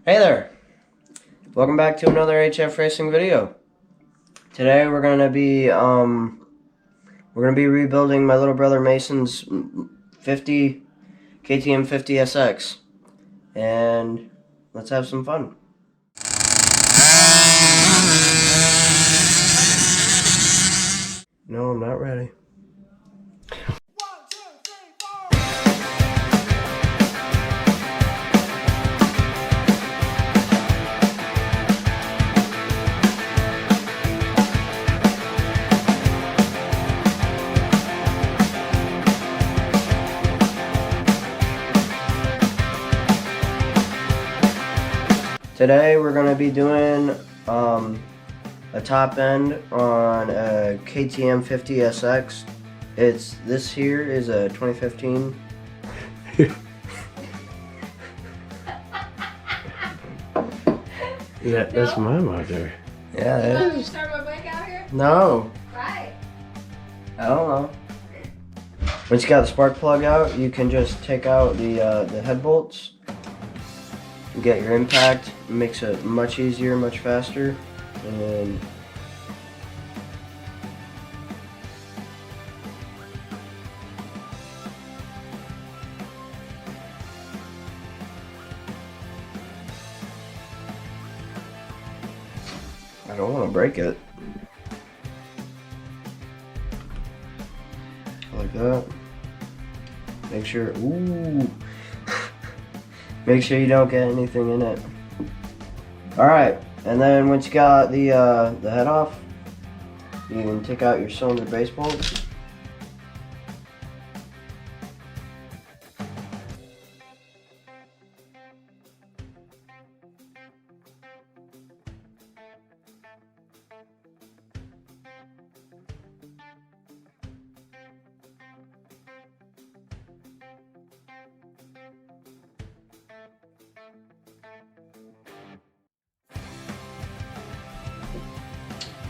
Hey there! Welcome back to another HF Racing video. Today we're gonna be rebuilding my little brother Mason's 50 KTM 50 SX, and let's have some fun. No, I'm not ready. Today we're going to be doing a top end on a KTM 50 SX. This here is a 2015. Yeah, that's my mother. Yeah, it You is. start my bike out here? No, Right. I don't know. Once you got the spark plug out, you can just take out the head bolts. Get your impact. It makes it much easier, much faster, and I don't want to break it. Like that. Make sure. Ooh. Make sure you don't get anything in it. Alright, and then once you got the head off, you can take out your cylinder base bolts.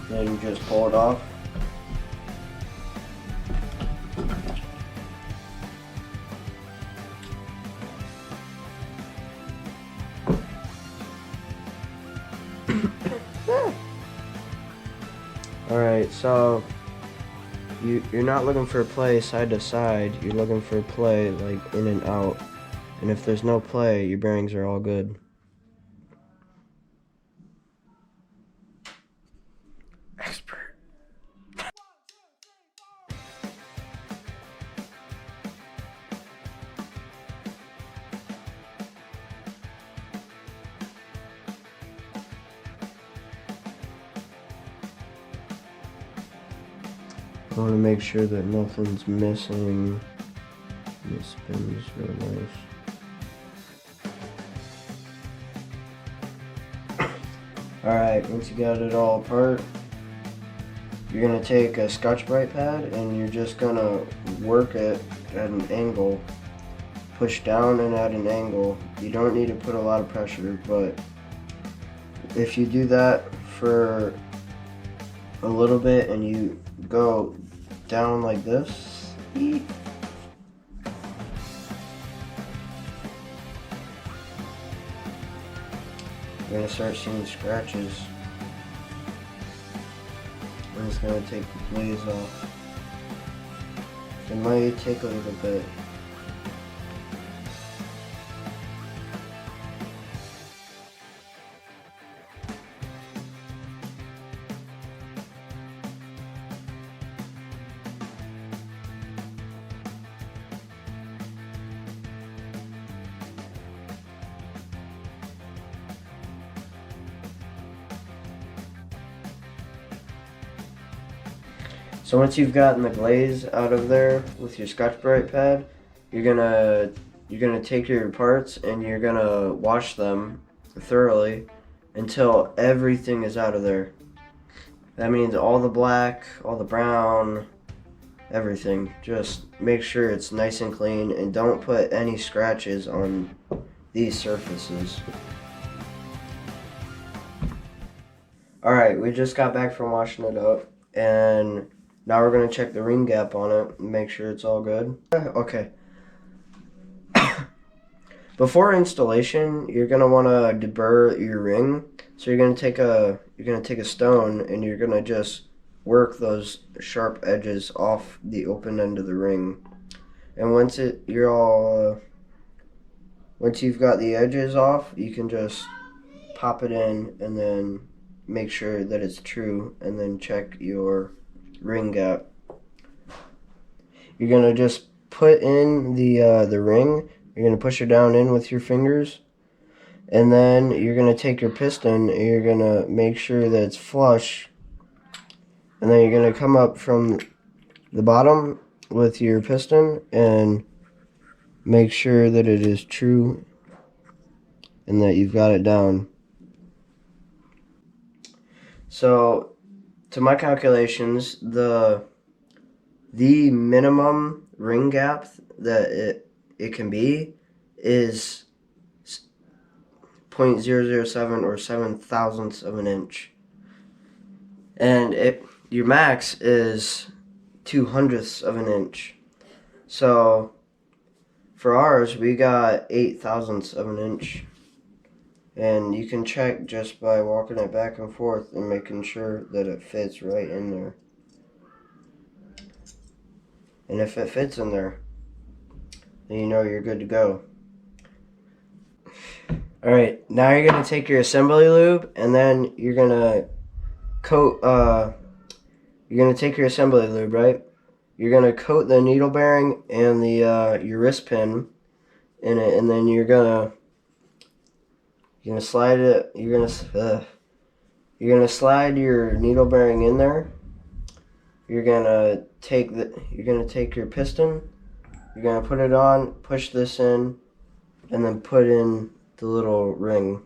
Then you just pull it off. Alright, so you're not looking for a play side to side, you're looking for a play like in and out. And if there's no play, your bearings are all good. Expert. I want to make sure that nothing's missing. This spins really nice. Alright, once you got it all apart, you're going to take a Scotch-Brite pad and you're just going to work it at an angle. Push down and at an angle. You don't need to put a lot of pressure, but if you do that for a little bit and you go down like this, you're gonna start seeing scratches. And it's gonna take the glaze off. It might take a little bit. So once you've gotten the glaze out of there with your Scotch-Brite pad, you're gonna take your parts and you're gonna wash them thoroughly until everything is out of there. That means all the black, all the brown, everything. Just make sure it's nice and clean and don't put any scratches on these surfaces. Alright, we just got back from washing it up, and now we're going to check the ring gap on it and make sure it's all good. Okay. Before installation, you're gonna want to deburr your ring. So you're gonna take a stone and you're gonna just work those sharp edges off the open end of the ring. And once you've got the edges off, you can just pop it in and then make sure that it's true, and then check your ring gap. You're gonna just put in the ring. You're gonna push it down in with your fingers, and then you're gonna take your piston and you're gonna make sure that it's flush, and then you're gonna come up from the bottom with your piston and make sure that it is true and that you've got it down. So, to my calculations, the minimum ring gap that it can be is 0.007 or 7 thousandths of an inch. And your max is 2/100ths of an inch. So for ours, we got 8 thousandths of an inch. And you can check just by walking it back and forth and making sure that it fits right in there. And if it fits in there, then you know you're good to go. Alright, now you're going to take your assembly lube and then you're going to take your assembly lube, right? You're going to coat the needle bearing and the your wrist pin in it, and then you're going to slide it. You're gonna slide your needle bearing in there. You're gonna take your piston. You're gonna put it on, push this in, and then put in the little ring.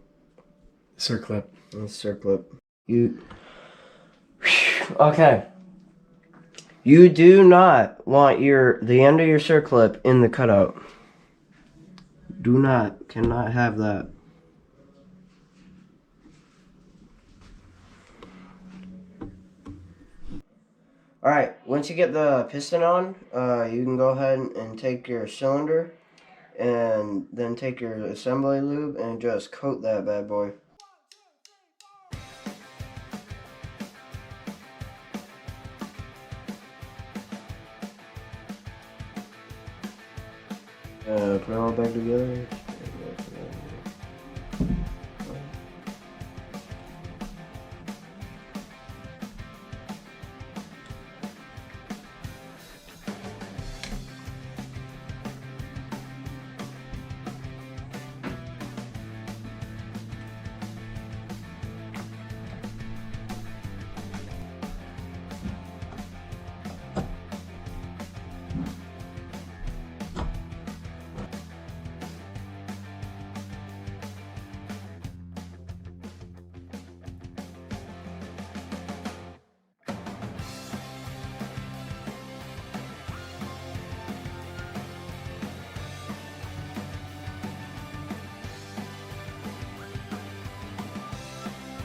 Circlip. Circlip. Okay. You do not want the end of your circlip in the cutout. Cannot have that. Alright, once you get the piston on, you can go ahead and take your cylinder and then take your assembly lube and just coat that bad boy. Put it all back together.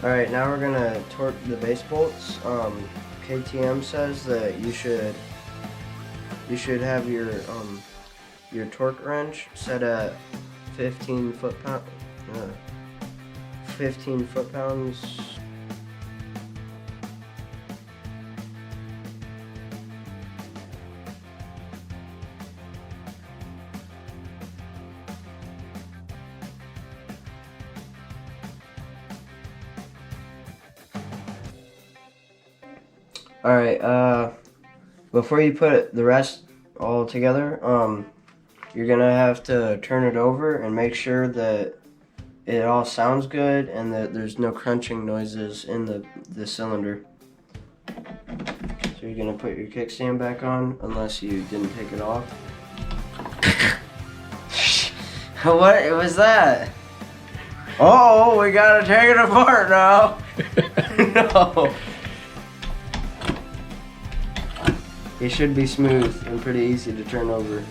Alright, now we're gonna torque the base bolts. KTM says that you should have your torque wrench set at 15 foot-pounds. Alright, before you put the rest all together, you're gonna have to turn it over and make sure that it all sounds good and that there's no crunching noises in the cylinder. So you're gonna put your kickstand back on, unless you didn't take it off. What was that? Oh, we gotta take it apart now. No. It should be smooth and pretty easy to turn over.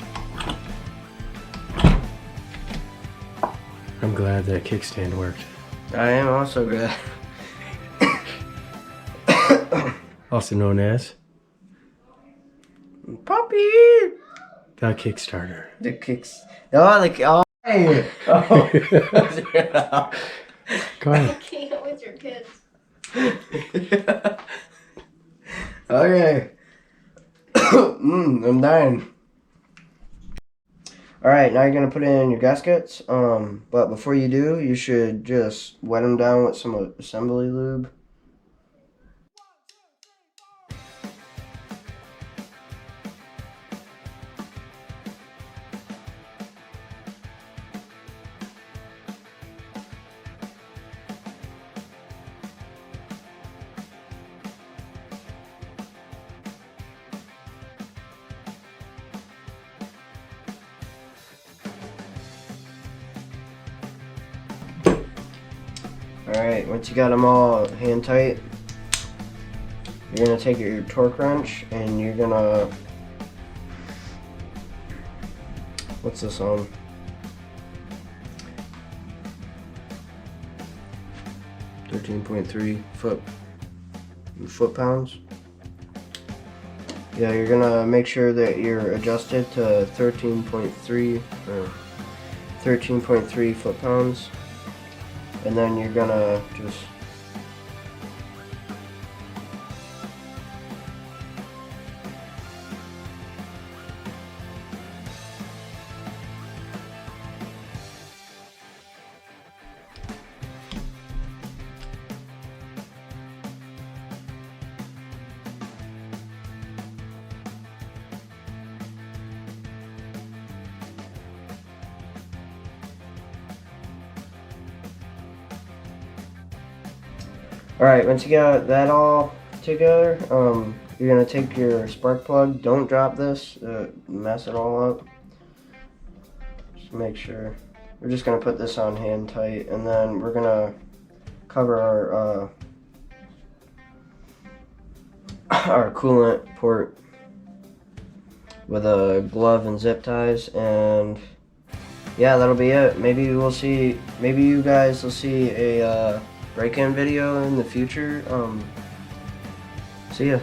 I'm glad that kickstand worked. I am also glad. Also known as Puppy! the Kickstarter. The kicks. Oh, Hey! Oh. Go I ahead. can't with your kids. Okay. I'm dying. Alright, now you're going to put in your gaskets. But before you do, you should just wet them down with some assembly lube. Alright, once you got them all hand tight, you're going to take your torque wrench and you're going to, what's this on? 13.3 foot-pounds. Yeah, you're going to make sure that you're adjusted to 13.3 foot-pounds. And then you're gonna just Alright, once you got that all together, you're going to take your spark plug. Don't drop this, mess it all up. Just make sure. We're just going to put this on hand tight, and then we're going to cover our coolant port with a glove and zip ties, and yeah, that'll be it. Maybe you guys will see a break-in video in the future. See ya.